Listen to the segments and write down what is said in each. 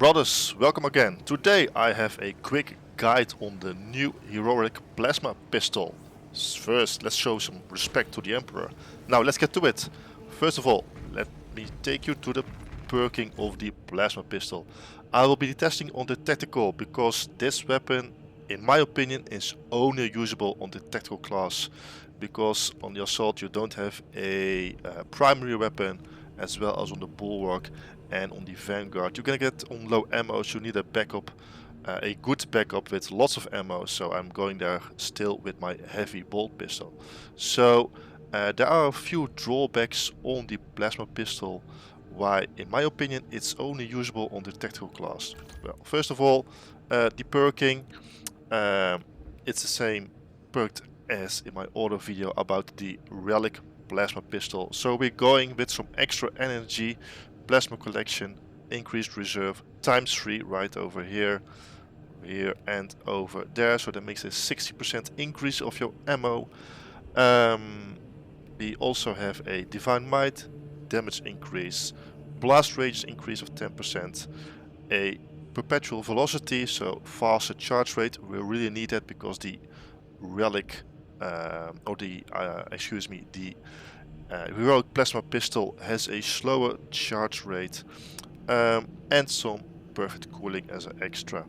Brothers, welcome again. Today I have a quick guide on the new heroic plasma pistol. First, let's show some respect to the Emperor. Now let's get to it. First of all, let me take you to the perking of the plasma pistol. I will be testing on the tactical because this weapon, in my opinion, is only usable on the tactical class. Because on the assault you don't have a primary weapon, as well as on the bulwark and on the vanguard. You're gonna get on low ammo, so you need a backup, a good backup with lots of ammo. So I'm going there still with my heavy bolt pistol. So there are a few drawbacks on the plasma pistol, why in my opinion it's only usable on the tactical class. Well, first of all, the perking, it's the same perked as in my other video about the relic plasma pistol. So we're going with some extra energy, plasma collection, increased reserve, ×3 right over here, and over there. So that makes a 60% increase of your ammo. We also have a divine might, damage increase, blast radius increase of 10%, a perpetual velocity, so faster charge rate. We really need that because the relic the heroic plasma pistol has a slower charge rate, and some perfect cooling as an extra.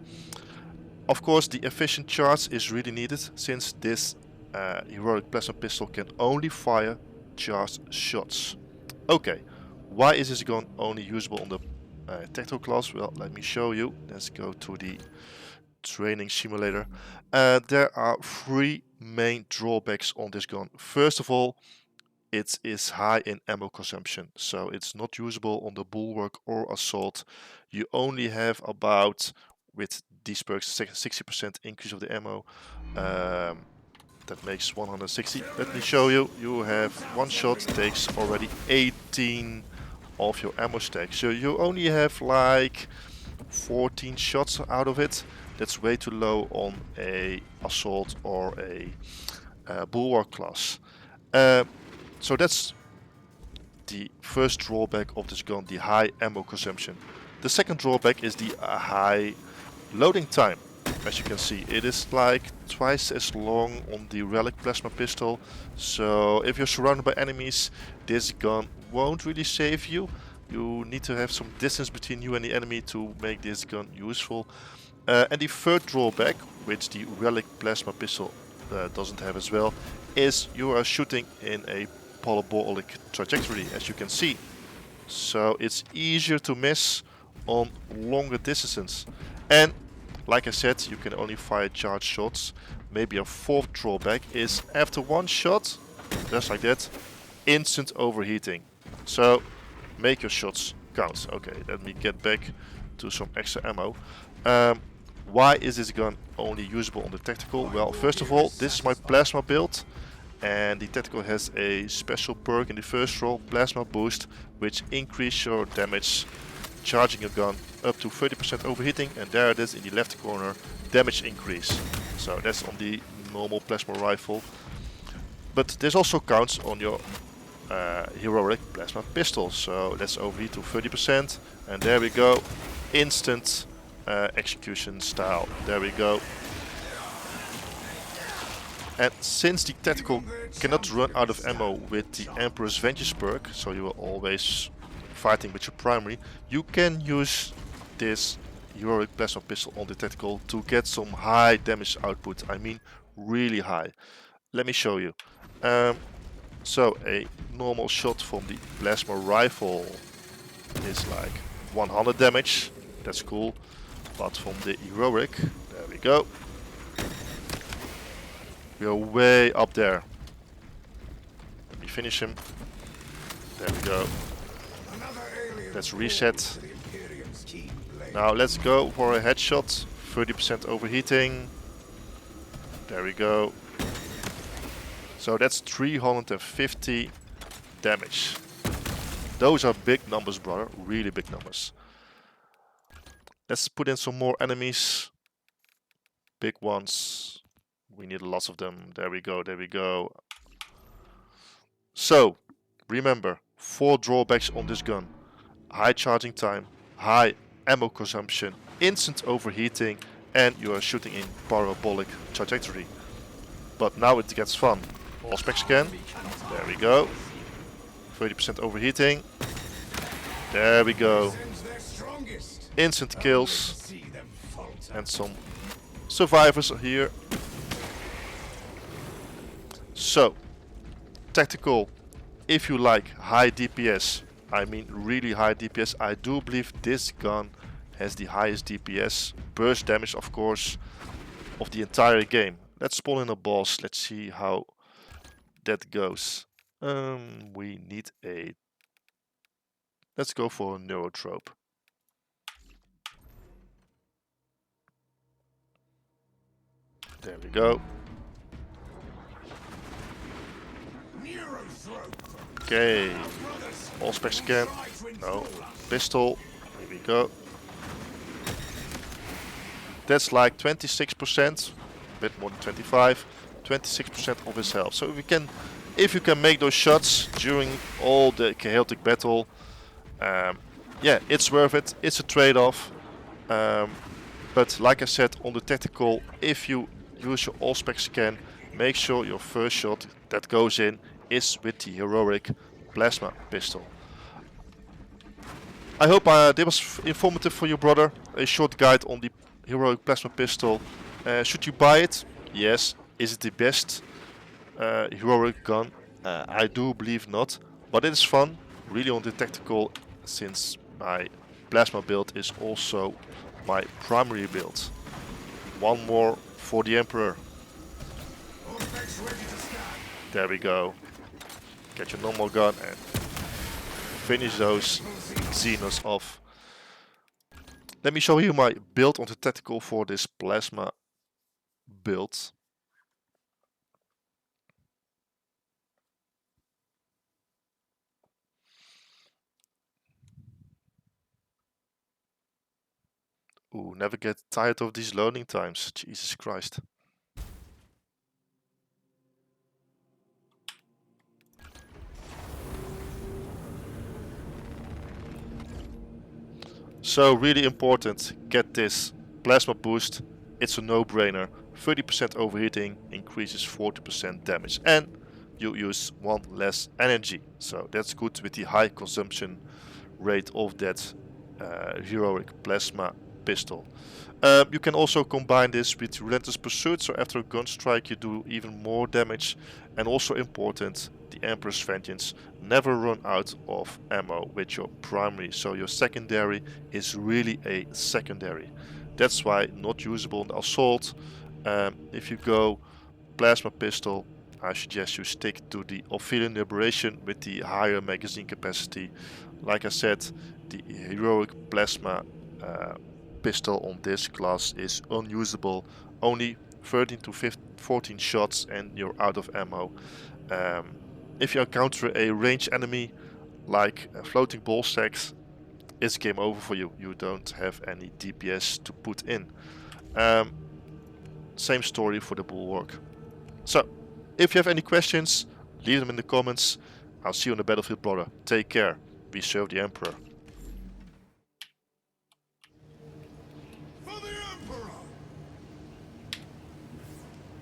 Of course, the efficient charge is really needed since this heroic plasma pistol can only fire charged shots. Okay, why is this gun only usable on the tactical class? Well, let me show you. Let's go to the training simulator. There are three main drawbacks on this gun. First of all, it is high in ammo consumption, so it's not usable on the bulwark or assault. You only have about, with these perks, 60% increase of the ammo. That makes 160. Let me show you. You have one shot takes already 18 of your ammo stack, so you only have like 14 shots out of it. That's way too low on a assault or a bulwark class. So that's the first drawback of this gun, the high ammo consumption. The second drawback is the high loading time. As you can see, it is like twice as long on the relic plasma pistol. So if you're surrounded by enemies, this gun won't really save you. You need to have some distance between you and the enemy to make this gun useful. And the third drawback, which the relic plasma pistol doesn't have as well, is you are shooting in a parabolic trajectory, as you can see. So it's easier to miss on longer distances. And like I said, you can only fire charged shots. Maybe a fourth drawback is after one shot, just like that, instant overheating. So make your shots count. Okay, let me get back to some extra ammo. Why is this gun only usable on the tactical? Well, first of all, this is my plasma build, and the tactical has a special perk in the first roll, plasma boost, which increases your damage charging a gun up to 30% overheating, and there it is in the left corner, damage increase. So that's on the normal plasma rifle, but this also counts on your heroic plasma pistol. So let's overheat to 30%, and there we go, instant execution style. There we go. And since the tactical cannot run out of ammo with the Emperor's Vengeance perk, so you are always fighting with your primary, you can use this heroic plasma pistol on the tactical to get some high damage output. I mean really high. Let me show you. So a normal shot from the plasma rifle is like 100 damage. That's cool. But from the heroic, there we go, we are way up there. Let me finish him. There we go. Let's reset. Now let's go for a headshot. 30% overheating. There we go. So that's 350 damage. Those are big numbers, brother. Really big numbers. Let's put in some more enemies. Big ones. We need lots of them. There we go, there we go. So, remember, 4 drawbacks on this gun. High charging time, high ammo consumption, instant overheating, and you are shooting in parabolic trajectory. But now it gets fun. All spec scan. There we go. 30% overheating. There we go. Instant kills. And some survivors are here. So, tactical. If you like high DPS, I mean really high DPS, I do believe this gun has the highest DPS, burst damage of course, of the entire game. Let's spawn in a boss, let's see how that goes. We need a... Let's go for a neurotrope. There we go. Okay, all specs again. No, pistol. Here we go. That's like 26%, a bit more than 25, 26% of his health. So if you can make those shots during all the chaotic battle, yeah, it's worth it. It's a trade-off. But like I said, on the tactical, if you use your all-spec scan, make sure your first shot that goes in is with the heroic plasma pistol. I hope that was informative for you, brother. A short guide on the heroic plasma pistol. Should you buy it? Yes. Is it the best heroic gun? I do believe not. But it is fun, really on the tactical, since my plasma build is also my primary build. One more for the Emperor. There we go. Get your normal gun and finish those Xenos off. Let me show you my build on the tactical for this plasma build. Ooh, never get tired of these loading times. Jesus Christ. So really important, get this plasma boost. It's a no-brainer. 30% overheating increases 40% damage, and you use one less energy. So that's good with the high consumption rate of that heroic plasma pistol. You can also combine this with Relentless Pursuit, so after a gun strike you do even more damage. And also important, the Emperor's Vengeance. Never run out of ammo with your primary, so your secondary is really a secondary. That's why not usable in the assault. If you go plasma pistol, I suggest you stick to the Ophidian Liberation with the higher magazine capacity. Like I said, the heroic plasma pistol on this class is unusable. Only 13 to 14 shots and you're out of ammo. If you encounter a ranged enemy like floating ball sacks, it's game over for you. You don't have any DPS to put in. Same story for the bulwark. So, if you have any questions, leave them in the comments. I'll see you on the battlefield, brother. Take care. We serve the Emperor.